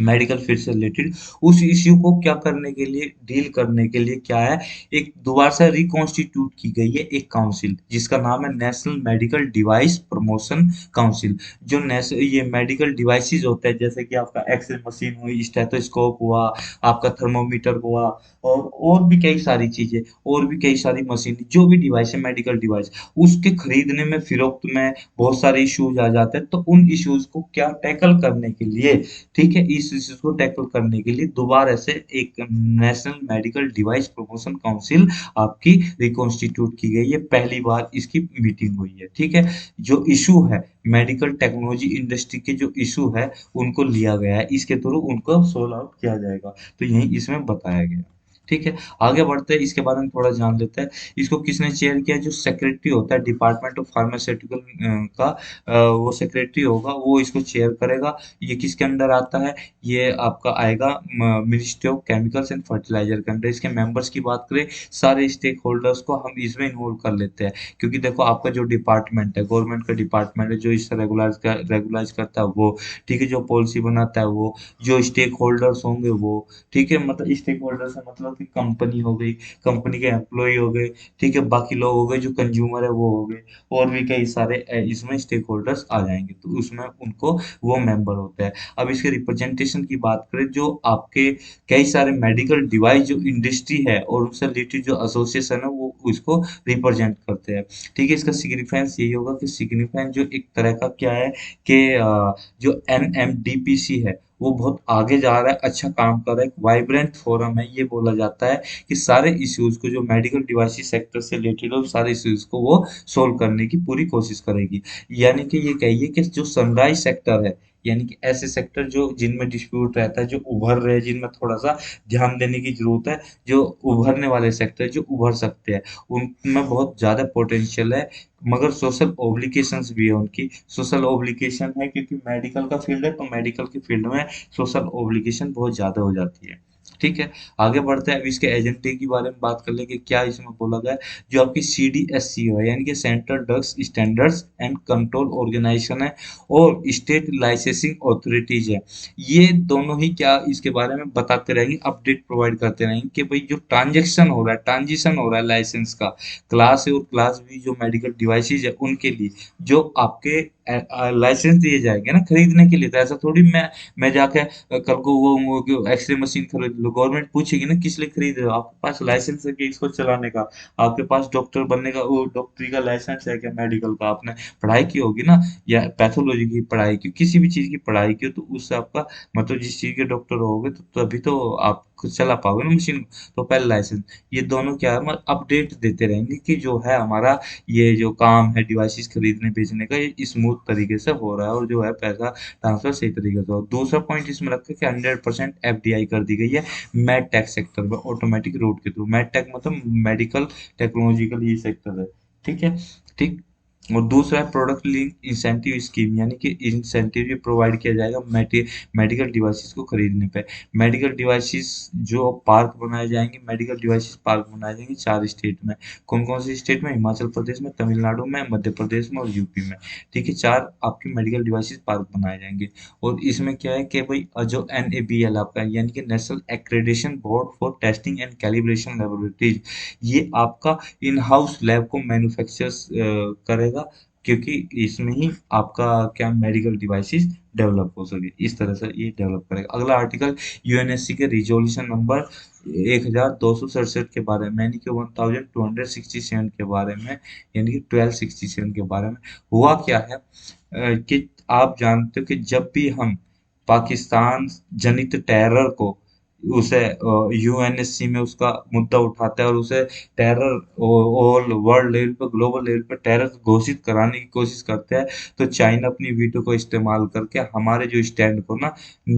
मेडिकल फील्ड से रिलेटेड, उस इश्यू को क्या करने के लिए, डील करने के लिए क्या है, एक दोबारा से रिकॉन्स्टिट्यूट की गई है एक काउंसिल, जिसका नाम है national medical device promotion council. जो ये मेडिकल डिवाइसेस होते हैं, जैसे कि आपका एक्सरे मशीन हुई, स्टेथोस्कोप हुआ, आपका थर्मोमीटर हुआ, और भी कई सारी चीजें, और भी कई सारी मशीन, जो भी डिवाइस है मेडिकल डिवाइस, उसके खरीदने में, फिरोख्त में बहुत सारे इश्यूज आ जाते हैं। तो उन इश्यूज को क्या टैकल करने के लिए, ठीक है, इस इश्यू को टैकल करने के लिए दोबारा से एक national medical device promotion council आपकी रिकॉन्स्टिट्यूट की गई है। पहली बार इसकी मीटिंग हुई है। ठीक है। जो इशू है, मेडिकल टेक्नोलॉजी इंडस्ट्री के जो इशू है, उनको लिया गया है, इसके थ्रू उनको सोल्व आउट किया जाएगा। तो यही इसमें बताया गया। ठीक है। आगे बढ़ते हैं, इसके बारे में थोड़ा जान लेते हैं। इसको किसने चेयर किया? जो सेक्रेटरी होता है डिपार्टमेंट ऑफ फार्मास्यूटिकल का, वो सेक्रेटरी होगा, वो इसको चेयर करेगा। ये किसके अंडर आता है? ये आपका आएगा ministry of chemicals and fertilizer के अंडर। इसके मेंबर्स की बात करें, सारे स्टेक होल्डर्स को हम इसमें इन्वॉल्व कर लेते हैं, क्योंकि देखो आपका जो डिपार्टमेंट है, गवर्नमेंट का डिपार्टमेंट है, जो इसे रेगुलाइज करता है वो, ठीक है, जो पॉलिसी बनाता है वो, जो स्टेक होल्डर्स होंगे वो, ठीक है, मतलब स्टेक होल्डर्स है मतलब कि कंपनी हो गई, कंपनी के एम्प्लॉय हो गए, ठीक है, बाकी लोग हो गए, जो कंज्यूमर है वो हो गए, और भी कई सारे इसमें स्टेक होल्डर्स आ जाएंगे, तो उसमें उनको वो मेंबर होते हैं। अब इसके रिप्रेजेंटेशन की बात करें, जो आपके कई सारे मेडिकल डिवाइस जो इंडस्ट्री है और उनसे रिलेटेड जो एसोसिएशन है, वो उसको रिप्रेजेंट करते हैं। ठीक है। इसका सिग्निफिकेंस यही होगा कि सिग्निफिकेंस जो एक तरह का क्या है कि जो एनएमडीपीसी है, वो बहुत आगे जा रहा है, अच्छा काम कर रहा है, एक वाइब्रेंट फोरम है। ये बोला जाता है कि सारे इश्यूज को, जो मेडिकल डिवाइसेस सेक्टर से रिलेटेड हो, सारे इश्यूज को वो सोल्व करने की पूरी कोशिश करेगी। यानी कि ये कहिए कि जो सनराइज सेक्टर है, यानी कि ऐसे सेक्टर जो जिनमें डिस्प्यूट रहता है, जो उभर रहे हैं, जिनमें थोड़ा सा ध्यान देने की जरूरत है, जो उभरने वाले सेक्टर जो उभर सकते हैं, उनमें बहुत ज्यादा पोटेंशियल है। मगर सोशल ऑब्लिगेशंस भी है उनकी। सोशल ऑब्लिगेशन है क्योंकि मेडिकल का फील्ड है, तो मेडिकल के फील्ड में सोशल ऑब्लिगेशन बहुत ज्यादा हो जाती है। ठीक है। आगे बढ़ते हैं, अब इसके एजेंडे की बारे में बात कर ले कि क्या इसमें बोला गया है। जो आपकी सीडीएससी है, यानी कि central drugs standards and control organisation है, और स्टेट लाइसेंसिंग अथॉरिटीज है, ये दोनों ही क्या इसके बारे में बताते रहेंगे, अपडेट प्रोवाइड करते रहेंगे कि भाई जो ट्रांजेक्शन हो रहा है, ट्रांजिशन हो रहा है लाइसेंस का, क्लास ए और क्लास बी जो मेडिकल डिवाइसेज है उनके लिए, जो आपके लाइसेंस दिए जाएंगे ना खरीदने के लिए, तो ऐसा थोड़ी मैं जाके कल को वो एक्सरे मशीन खरीद लो, गवर्नमेंट पूछेगी ना किस लिए खरीद रहे हो, आपके पास लाइसेंस है कि इसको चलाने का, आपके पास डॉक्टर बनने का वो डॉक्टरी का लाइसेंस है क्या, मेडिकल का आपने पढ़ाई की होगी ना, या पैथोलॉजी की पढ़ाई की, किसी भी चीज की पढ़ाई की हो, तो उससे आपका मतलब जिस चीज के डॉक्टर होगे तो तभी तो आप खुद चला पाओगे ना मशीन। तो पहले लाइसेंस, ये दोनों क्या है, मतलब अपडेट देते रहेंगे कि जो है हमारा ये जो काम है डिवाइसेस खरीदने बेचने का, ये स्मूथ तरीके से हो रहा है, और जो है पैसा ट्रांसफर सही तरीके से हो। दूसरा पॉइंट इसमें रखा कि 100% एफडीआई कर दी गई है मेड टेक सेक्टर में, ऑटोमेटिक रूट के थ्रू। मेड टेक मतलब मेडिकल टेक्नोलॉजिकल ये सेक्टर है। ठीक है। ठीक। और दूसरा है प्रोडक्ट लिंक इंसेंटिव स्कीम, यानी कि इंसेंटिव ये प्रोवाइड किया जाएगा मेडिकल डिवाइसेस को खरीदने पे। मेडिकल डिवाइसेस जो पार्क बनाए जाएंगे, मेडिकल डिवाइसेस पार्क बनाए जाएंगे 4 स्टेट में। कौन कौन से स्टेट में? हिमाचल प्रदेश में, तमिलनाडु में, मध्य प्रदेश में और यूपी में। ठीक है। 4 आपके मेडिकल डिवाइसेस पार्क बनाए जाएंगे। और इसमें क्या है कि भाई जो NABL आपका, यानी कि national accreditation board for testing and calibration laboratories, ये आपका इन हाउस लैब को मैन्युफैक्चर करेगा, पड़ेगा, क्योंकि इसमें ही आपका क्या मेडिकल डिवाइसेस डेवलप हो सके, इस तरह से ये डेवलप करेगा। अगला आर्टिकल यूएनएससी के रिजोल्यूशन नंबर 1267 के बारे में, यानी कि 1267 के बारे में, यानी कि 1267 के बारे में। हुआ क्या है कि आप जानते हो कि जब भी हम पाकिस्तान जनित टेरर को उसे यूएनएससी में उसका मुद्दा उठाता है और उसे टेरर ऑल वर्ल्ड लेवल पे, ग्लोबल लेवल पे टेरर घोषित कराने की कोशिश करते हैं, तो चाइना अपनी वीटो को इस्तेमाल करके हमारे जो स्टैंड को ना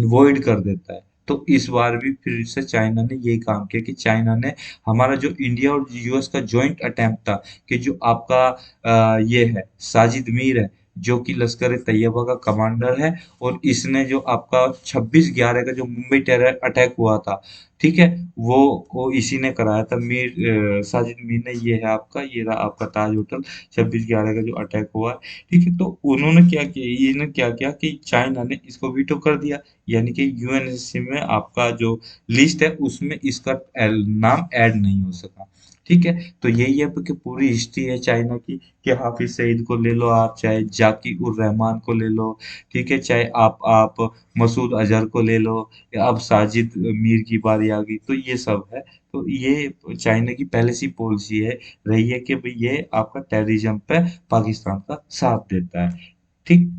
वॉइड कर देता है। तो इस बार भी फिर से चाइना ने यही काम किया कि चाइना ने हमारा जो इंडिया और यूएस का जॉइंट अटेम्प्ट था कि जो आपका ये है साजिद मीर है, जो कि लश्कर तैयबा का कमांडर है, और इसने जो आपका 26/11 का जो मुंबई टेरर अटैक हुआ था, ठीक है, वो इसी ने कराया था। साजिद मीर ने, ये है आपका, ये रहा आपका ताज होटल, 26/11 का जो अटैक हुआ है, ठीक है। तो उन्होंने क्या किया, इन्होंने क्या किया कि चाइना ने इसको वीटो कर दिया, यानी कि यूएनएससी में आपका जो लिस्ट है उसमें इसका नाम ऐड नहीं हो सका, ठीक है। तो यही है कि पूरी हिस्ट्री है चाइना की, कि हाफिज सईद को ले लो आप, चाहे जाकिर उर रहमान को ले लो, ठीक है, चाहे आप मसूद अजहर को ले लो, या अब साजिद मीर की बारी आ गई, तो ये सब है। तो ये चाइना की पहले से पॉलिसी है, रही है कि भाई ये आपका टेररिज्म पे पाकिस्तान का साथ देता है, ठीक।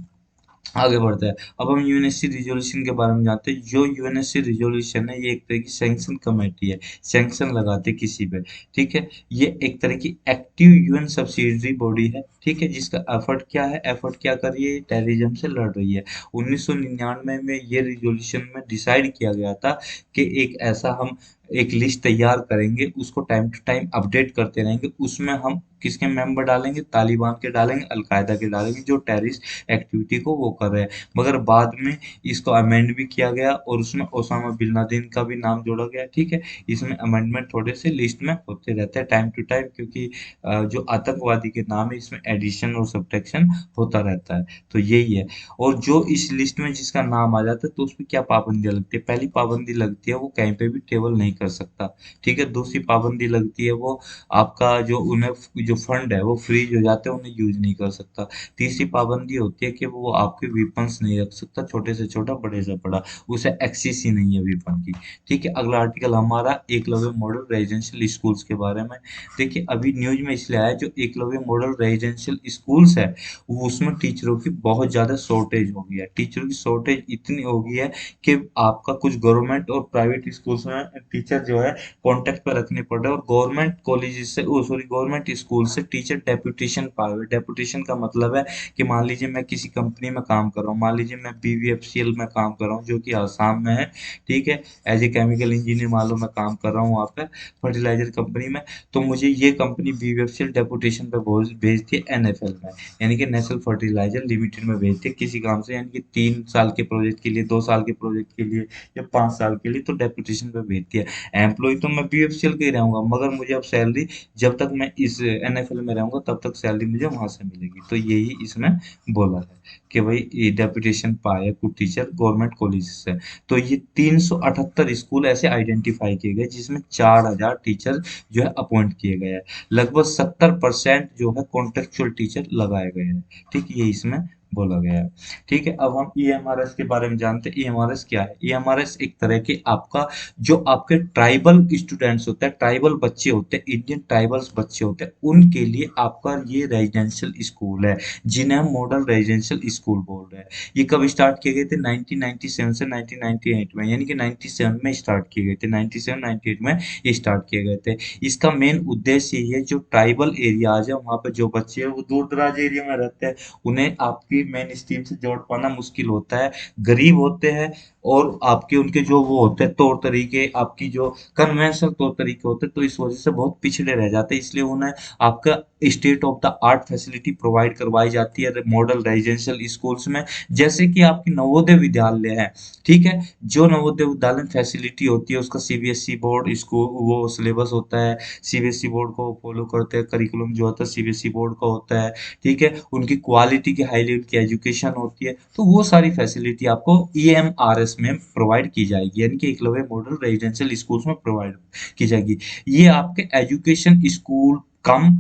आगे बढ़ते हैं। अब हम यूएनएससी रिजोल्यूशन के बारे में जानते हैं। जो यूएनएससी रिजोल्यूशन है, ये एक तरह की सैंक्शन कमेटी है, सैंक्शन लगाते हैं किसी पे, ठीक है। ये एक तरह की एक्टिव यूएन सब्सिडरी बॉडी है, ठीक है, जिसका एफर्ट क्या है, एफर्ट क्या कर रही है, टेररिज्म से लड़ रही है। 1999 में ये रिजोल्यूशन में डिसाइड किया गया था कि एक ऐसा हम एक लिस्ट तैयार करेंगे, उसको टाइम टू टाइम अपडेट करते रहेंगे, उसमें हम किसके मेंबर डालेंगे, तालिबान के डालेंगे, अलकायदा के डालेंगे, जो टेररिस्ट एक्टिविटी को वो कर रहे हैं। मगर बाद में इसको अमेंड भी किया गया और उसमें ओसामा बिन लादेन का भी नाम जोड़ा गया, ठीक है। इसमें अमेंडमेंट थोड़े से लिस्ट में होते रहते हैं टाइम टू टाइम, क्योंकि जो आतंकवादी के नाम है इसमें एडिशन और सब्ट्रैक्शन होता रहता है, तो यही है। और जो इस लिस्ट में जिसका नाम आ जाता है, तो उस पर क्या पाबंदियां लगती है, पहली पाबंदी लगती है वो कहीं पे भी ट्रेवल नहीं कर सकता, ठीक है। दूसरी पाबंदी लगती है वो आपका जो उन्हें जो फंड है वो फ्रीज हो जाते हैं, उन्हें यूज नहीं कर सकता। तीसरी पाबंदी होती है कि वो आपके वेपन्स नहीं रख सकता, छोटे से छोटा, बड़े से बड़ा, उसे एक्सेस ही नहीं है वेपन की, ठीक है। अगला आर्टिकल हमारा एकलव्य मॉडल रेजिडेंशियल स्कूल्स के बारे में। देखिए अभी न्यूज में इसलिए आया, जो एकलव्य मॉडल रेजिडेंशियल स्कूल्स है, वो उसमें टीचरों की बहुत ज्यादा शॉर्टेज हो गई है। टीचरों की शॉर्टेज इतनी हो गई है कि आपका कुछ गवर्नमेंट और प्राइवेट स्कूल्स में टीचर जो है कॉन्टेक्ट पे रखने पड़ रहे हैं, और गवर्नमेंट कॉलेज से, ओ सॉरी, गवर्नमेंट स्कूल से टीचर डेपुटेशन पाए हुए। डेपुटेशन का मतलब है कि मान लीजिए मैं किसी कंपनी में काम कर रहा हूँ, मान लीजिए मैं बीवीएफसीएल में काम कर रहा हूँ जो कि आसाम में है, ठीक है, एज ए केमिकल इंजीनियर मान लो मैं काम कर रहा हूँ वहाँ पे फर्टिलाइजर कंपनी में। तो मुझे ये कंपनी बीवीएफसीएल डेपुटेशन पे भेजती है एनएफएल में, यानी कि नेशनल फर्टिलाइजर लिमिटेड में भेजती है किसी काम से, यानी कि 3 साल के प्रोजेक्ट के लिए, 2 साल के प्रोजेक्ट के लिए, या 5 साल के लिए, तो डेपुटेशन पे भेजती है। एम्प्लॉय तो मैं बीएफसीएल का ही रहूंगा, मगर मुझे अब सैलरी, जब तक मैं इस एनएफएल में रहूंगा तब तक सैलरी मुझे वहां से मिलेगी। तो यही इसमें बोला है कि भाई ये डेपुटेशन पाए कुछ टीचर गवर्नमेंट कॉलेज से। तो ये 378 स्कूल ऐसे आइडेंटिफाई किए गए जिसमें 4000 टीचर जो है अपॉइंट किए गए हैं। लगभग 70% जो है कॉन्ट्रेक्चुअल टीचर लगाए गए हैं, ठीक, ये इसमें बोला गया है, ठीक है। अब हम ईएमआरएस के बारे में जानते हैं। ईएमआरएस क्या है? ईएमआरएस एक तरह के आपका, जो आपके ट्राइबल स्टूडेंट्स होते हैं, ट्राइबल बच्चे होते हैं, इंडियन ट्राइबल्स बच्चे होते हैं, उनके लिए आपका ये रेजिडेंशियल स्कूल है, जिन्हें हम मॉडल रेजिडेंशियल स्कूल बोल रहे हैं। ये कब स्टार्ट किए गए थे? 1997 से 1998 में, यानी कि 97 में स्टार्ट किए गए थे, 97 98 में ये स्टार्ट किए गए थे। इसका मेन उद्देश्य ये है, जो ट्राइबल एरियाज है वहाँ पे जो बच्चे हैं वो दूर दराज एरिया में रहते हैं, उन्हें आपकी मेन स्ट्रीम से जोड़ पाना मुश्किल होता है, गरीब होते हैं, और आपके उनके जो वो होते हैं तौर तरीके, आपकी जो कन्वेंशनल तौर तरीके होते हैं, तो इस वजह से बहुत पिछड़े रह जाते हैं। इसलिए उन्हें आपका state of the art facility provide करवाई जाती है मॉडल रेजिडेंशियल स्कूल्स में। जैसे कि आपकी नवोदय विद्यालय है, ठीक है, जो नवोदय विद्यालय फैसिलिटी होती है उसका सीबीएसई बोर्ड इसको वो सिलेबस होता है, सीबीएसई बोर्ड को फॉलो करते हैं, करिकुलम जो होता है सीबीएसई बोर्ड का होता है, ठीक है, उनकी क्वालिटी की हाई लेवल की एजुकेशन होती है, तो वो सारी फैसिलिटी आपको ईएमआरएस में प्रोवाइड की जाएगी, यानी कि एकलव्य मॉडल रेजिडेंशियल स्कूल्स में प्रोवाइड की जाएगी। ये आपके एजुकेशन स्कूल कम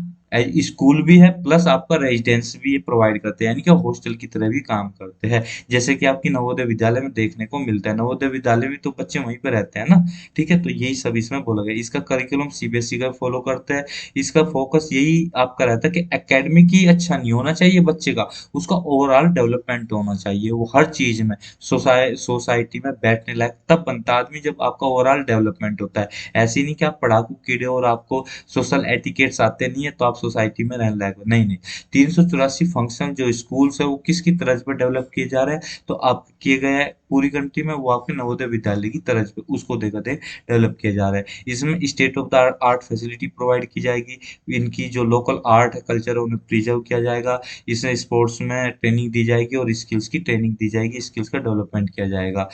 स्कूल भी है प्लस आपका रेजिडेंस भी ये प्रोवाइड करते हैं, यानी कि हॉस्टल की तरह भी काम करते हैं। जैसे कि आपकी नवोदय विद्यालय में देखने को मिलता है, नवोदय विद्यालय में तो बच्चे वहीं पे रहते हैं ना। ठीक है, तो यही सब इसमें बोला गया। इसका करिकुलम सीबीएसई का फॉलो करता है। इसका फोकस यही आपका रहता है कि एकेडमिक ही अच्छा नहीं होना चाहिए बच्चे का, उसका ओवरऑल डेवलपमेंट होना चाहिए, वो हर चीज में सोसाइटी में बैठने लायक तब बनता है आदमी जब आपका ओवरऑल डेवलपमेंट होता है। ऐसे ही नहीं कि आप पढ़ाकू कीड़े और आपको सोशल एटिकेट्स आते नहीं है तो आप सोसाइटी में रहने लायक हो, नहीं नहीं। 384 फंक्शन जो स्कूल्स है वो किसकी तर्ज पर डेवलप किए जा रहे हैं, तो आप किए गए हैं पूरी कंट्री में, वो आपके नवोदय विद्यालय की तर्ज पे उसको देखा देख डेवलप किया जा रहा है। इसमें state of the art facility provide की जाएगी, इनकी जो लोकल आर्ट है कल्चर है उन्हें प्रिजर्व किया जाएगा, इसमें स्पोर्ट्स में ट्रेनिंग दी जाएगी और स्किल्स की ट्रेनिंग दी जाएगी, स्किल्स का डेवलपमेंट किया जाएगा।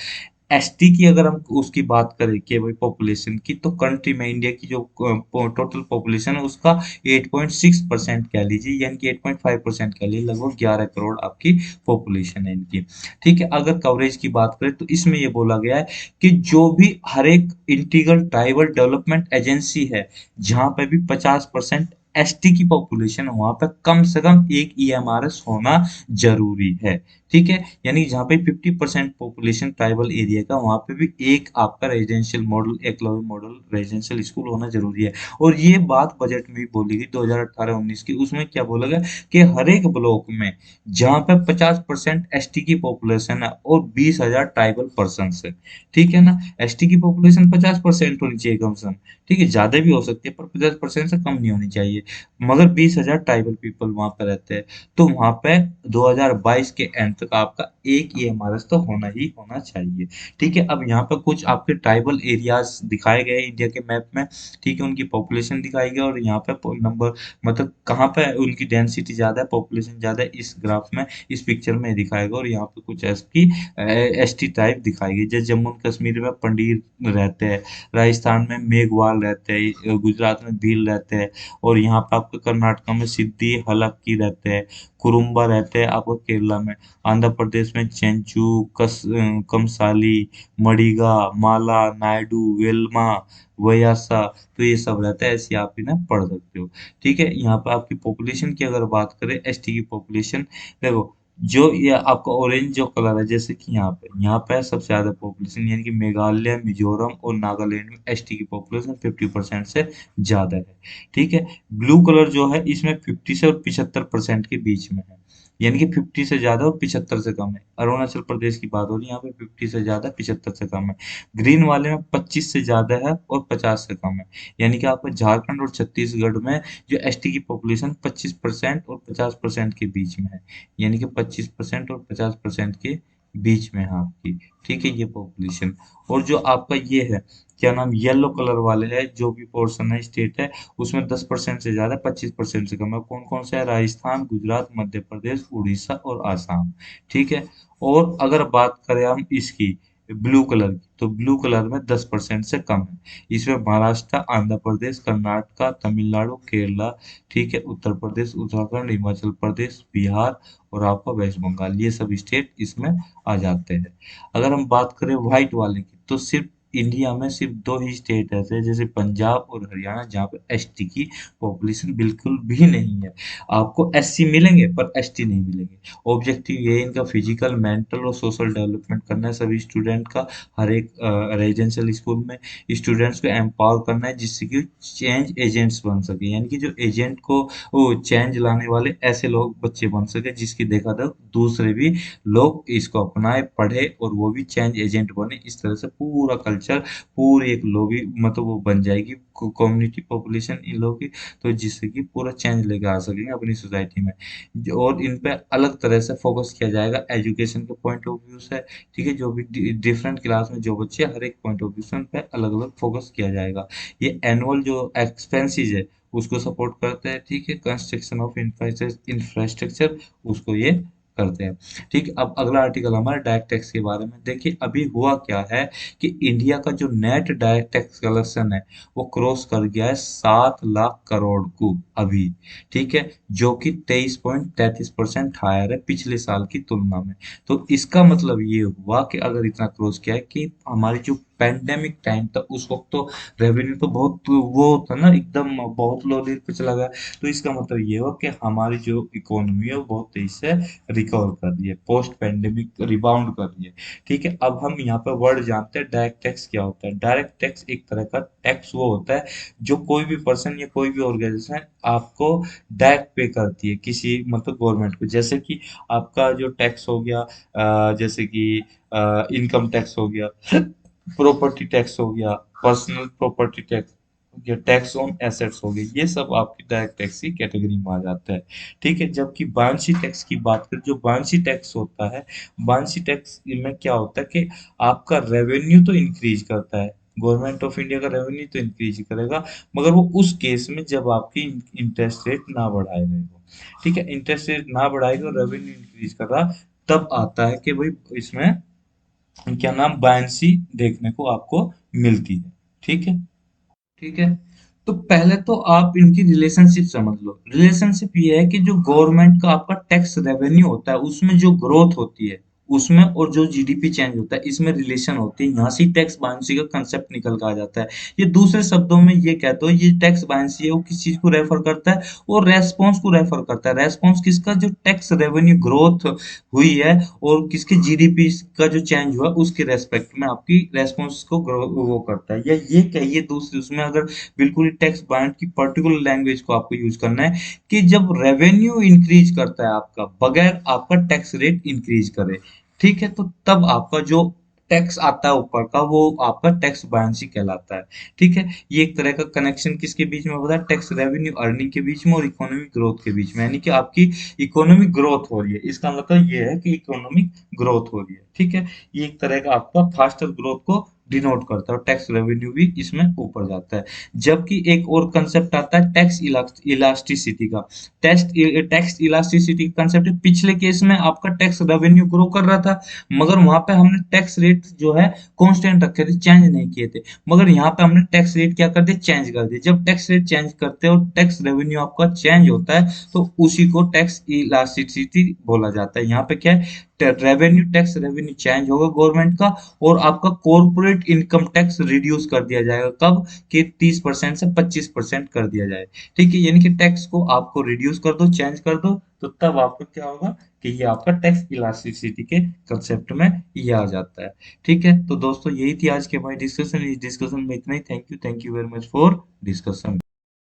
एसटी की अगर हम उसकी बात करें कि भाई पॉपुलेशन की, तो कंट्री में इंडिया की जो टोटल पॉपुलेशन है उसका 8.6% कह लीजिए, यानी कि 8.5% कह लीजिए, लगभग 11 करोड़ आपकी पॉपुलेशन है इनकी। ठीक है, अगर कवरेज की बात करें तो इसमें ये बोला गया है कि जो भी हर एक इंटीग्रल ट्राइबल डेवलपमेंट एजेंसी है जहाँ पे भी 50% एसटी की पॉपुलेशन है वहां पे कम से कम एक ईएमआरएस होना जरूरी है। ठीक है, यानी जहाँ पे 50% पॉपुलेशन ट्राइबल एरिया का वहां पे भी एक आपका residential model Eklavya model residential school होना जरूरी है। और ये बात बजट में भी बोली गई 2018-19 की, उसमें क्या बोला गया कि हर एक ब्लॉक में जहाँ पे 50% एसटी की पॉपुलेशन है और 20,000 ट्राइबल पर्सन है, ठीक है ना, एसटी की पॉपुलेशन 50% होनी चाहिए कम से कम। ठीक है, ज्यादा भी हो सकती है पर 50% से कम नहीं होनी चाहिए, मगर 20,000 ट्राइबल पीपल वहां पे रहते हैं, तो वहां पे 2022 के एंड तक आपका एक ईएमआरएस तो होना ही होना चाहिए। ठीक है, अब यहाँ पे कुछ आपके ट्राइबल एरियाज दिखाए गए इंडिया के मैप में। ठीक है, उनकी पॉपुलेशन दिखाई गई और यहाँ पे नंबर, मतलब कहाँ पे उनकी डेंसिटी ज्यादा है, पॉपुलेशन ज्यादा है, इस ग्राफ में इस पिक्चर में दिखाएगा। और यहाँ पे कुछ एसटी टाइप दिखाई गई, जैसे जम्मू एंड कश्मीर में पंडीर रहते हैं, राजस्थान में मेघवाल रहते हैं, गुजरात में भील रहते हैं, और यहाँ पे आपके कर्नाटक में सिद्धि हलक्की रहते हैं, कुरुम्बा रहते हैं आपको केरला में, आंध्र प्रदेश में चेंचू कमसाली, मडिगा, माला, नायडू, वेल्मा, वयासा, तो ये सब रहता है, ऐसे आप इन्हें पढ़ सकते हो। ठीक है, यहाँ पे आपकी पॉपुलेशन की अगर बात करें, एसटी की पॉपुलेशन देखो, जो ये आपका ऑरेंज जो कलर है, जैसे कि यहाँ पे है सबसे ज्यादा पॉपुलेशन, यानी कि मेघालय, मिजोरम और नागालैंड में एसटी की पॉपुलेशन 50% से ज्यादा है। ठीक है, ब्लू कलर जो है इसमें 50 से और 75% के बीच में है, यानी कि 50 से ज्यादा और 75 से कम है। अरुणाचल प्रदेश की बात हो रही है, यहाँ पे 50 से ज्यादा 75 से कम है। ग्रीन वाले में 25 से ज्यादा है और 50 से कम है, यानी कि आपको झारखंड और छत्तीसगढ़ में जो एसटी की पॉपुलेशन 25% और 50% के बीच में है, यानी कि 25% और 50% के बीच में है आपकी। ठीक है, ये पॉपुलेशन। और जो आपका ये है क्या नाम, येलो कलर वाले है, जो भी पोर्शन है स्टेट है उसमें 10% से ज्यादा 25% से कम है, कौन कौन सा है, राजस्थान, गुजरात, मध्य प्रदेश, उड़ीसा और आसाम। ठीक है, और अगर बात करें हम इसकी ब्लू कलर की, तो ब्लू कलर में 10% से कम है, इसमें महाराष्ट्र, आंध्र प्रदेश, कर्नाटका, तमिलनाडु, केरला, ठीक है, उत्तर प्रदेश, उत्तराखंड, हिमाचल प्रदेश, बिहार और आपका वेस्ट बंगाल, ये सब स्टेट इसमें आ जाते हैं। अगर हम बात करें व्हाइट वाले की, तो सिर्फ इंडिया में सिर्फ दो ही स्टेट ऐसे हैं, जैसे पंजाब और हरियाणा, जहाँ पे एसटी की पॉपुलेशन बिल्कुल भी नहीं है। आपको एससी मिलेंगे पर एसटी नहीं मिलेंगे। ऑब्जेक्टिव ये है इनका फिजिकल, मेंटल और सोशल डेवलपमेंट करना है सभी स्टूडेंट का, हर एक रेजिडेंशियल स्कूल में स्टूडेंट्स को एम्पावर करना है, जिससे कि चेंज एजेंट्स बन सके, यानी कि जो एजेंट को वो चेंज लाने वाले ऐसे लोग बच्चे बन सके, जिसकी देखा था दूसरे भी लोग इसको अपनाए, पढ़े और वो भी चेंज एजेंट बने। इस तरह से पूरा कल्चर, पूरी एक लोग मतलब वो बन जाएगी कम्युनिटी पॉपुलेशन इन लोगों की, तो जिससे कि पूरा चेंज लेके आ सकेंगे अपनी सोसाइटी में। और इन पे अलग तरह से फोकस किया जाएगा एजुकेशन के पॉइंट ऑफ व्यू से। ठीक है, जो भी डिफरेंट क्लास में जो बच्चे, हर एक पॉइंट ऑफ व्यू से उन पे अलग अलग फोकस किया जाएगा। ये एनुअल जो एक्सपेंसेस है उसको सपोर्ट करते हैं। ठीक है, कंस्ट्रक्शन ऑफ इंफ्रास्ट्रक्चर उसको ये करते हैं। ठीक है, अब अगला आर्टिकल हमारा डायरेक्ट टैक्स के बारे में। देखिए अभी हुआ क्या है कि इंडिया का जो नेट डायरेक्ट टैक्स कलेक्शन है वो क्रॉस कर गया है 7 लाख करोड़ को अभी। ठीक है, जो कि 23.33% हायर है पिछले साल की तुलना में। तो इसका मतलब ये हुआ कि अगर इतना क्रॉस किया है कि हमारी जो पैंडेमिक टाइम था, उस वक्त तो रेवेन्यू तो बहुत वो था ना, एकदम बहुत लो रेट पे चला गया। तो इसका मतलब ये हुआ कि हमारी जो इकोनॉमी है वो बहुत तेजी से रिकवर कर रही है, पोस्ट पैंडेमिक रिबाउंड कर रही है। ठीक है, अब हम यहाँ पे वर्ड जानते हैं डायरेक्ट टैक्स क्या होता है। डायरेक्ट टैक्स एक तरह का टैक्स वो होता है जो कोई भी पर्सन या कोई भी ऑर्गेनाइजेशन आपको डायरेक्ट पे करती है किसी मतलब गवर्नमेंट को। जैसे कि आपका जो टैक्स हो गया, जैसे कि इनकम टैक्स हो गया, प्रॉपर्टी टैक्स हो गया, पर्सनल प्रॉपर्टी टैक्स हो गया, टैक्स ऑन एसेट्स हो गए, ये सब आपकी डायरेक्ट टैक्स की कैटेगरी में आ जाता है। ठीक है, जबकि बायसी टैक्स की बात करें, जो बायसी टैक्स होता है, बायसी टैक्स में क्या होता है कि आपका रेवेन्यू तो इंक्रीज करता है, गवर्नमेंट ऑफ इंडिया का रेवेन्यू तो इंक्रीज करेगा, मगर वो उस केस में जब आपकी इंटरेस्ट रेट ना बढ़ाएगा। ठीक है, इंटरेस्ट रेट ना बढ़ाएगा, रेवेन्यू इंक्रीज कर रहा, तब आता है कि भाई इसमें क्या नाम बायंसी देखने को आपको मिलती है। ठीक है। ठीक है, तो पहले तो आप इनकी रिलेशनशिप समझ लो। रिलेशनशिप ये है कि जो गवर्नमेंट का आपका टैक्स रेवेन्यू होता है उसमें जो ग्रोथ होती है उसमें, और जो जीडीपी चेंज होता है इसमें रिलेशन होती है। यहाँ से टैक्स बायंसी का कंसेप्ट निकल कर आ जाता है। ये दूसरे शब्दों में ये कहते हो, ये टैक्स बायंसी है वो किस चीज को रेफर करता है, वो रेस्पॉन्स को रेफर करता है। रेस्पॉन्स किसका, जो टैक्स रेवेन्यू ग्रोथ हुई है और किसके जीडीपी का जो चेंज हुआ उसके रेस्पेक्ट में आपकी रेस्पॉन्स को वो करता है। या ये कहिए दूसरे उसमें, अगर बिल्कुल ही टेक्स्ट बायंट की पर्टिकुलर लैंग्वेज को आपको यूज करना है, कि जब रेवेन्यू इंक्रीज करता है आपका बगैर आपका टैक्स रेट इंक्रीज करे, ठीक है, तो तब आपका जो टैक्स आता है ऊपर का वो आपका टैक्स बायंसी कहलाता है। ठीक है, ये एक तरह का कनेक्शन किसके बीच में होता है, टैक्स रेवेन्यू अर्निंग के बीच में और इकोनॉमिक ग्रोथ के बीच में, यानी कि आपकी इकोनॉमिक ग्रोथ हो रही है, इसका मतलब ये है कि इकोनॉमिक ग्रोथ हो रही है। ठीक है, ये एक तरह का आपका फास्टर ग्रोथ को डिनोट करता है और टैक्स रेवेन्यू भी इसमें ऊपर जाता है। जबकि एक और कंसेप्ट आता है टैक्स इलास्टिसिटी का। टैक्स इलास्टिसिटी का कंसेप्ट है, पिछले केस में आपका टैक्स रेवेन्यू ग्रो कर रहा था मगर वहां पे हमने टैक्स रेट जो है कांस्टेंट रखे थे, चेंज नहीं किए थे। मगर यहाँ पे हमने टैक्स रेट क्या कर दिया, चेंज कर दिया। जब टैक्स रेट चेंज करते हो, टैक्स रेवेन्यू आपका चेंज होता है, तो उसी को टैक्स इलास्टिसिटी बोला जाता है। यहाँ पे क्या है, रेवेन्यू टैक्स रेवेन्यू चेंज होगा गवर्नमेंट का, और आपका कॉर्पोरेट इनकम टैक्स रिड्यूस कर दिया जाएगा। कब, कि 30% से 25% कर दिया जाए। ठीक है, यानी कि टैक्स को आपको रिड्यूस कर दो, चेंज कर दो, तो तब आपको क्या होगा कि ये आपका टैक्स इलास्टिसिटी के कंसेप्ट में ये आ जाता है। ठीक है, तो दोस्तों यही थी आज की हमारी डिस्कशन। इस डिस्कशन में इतना ही। Thank you very much for discussion.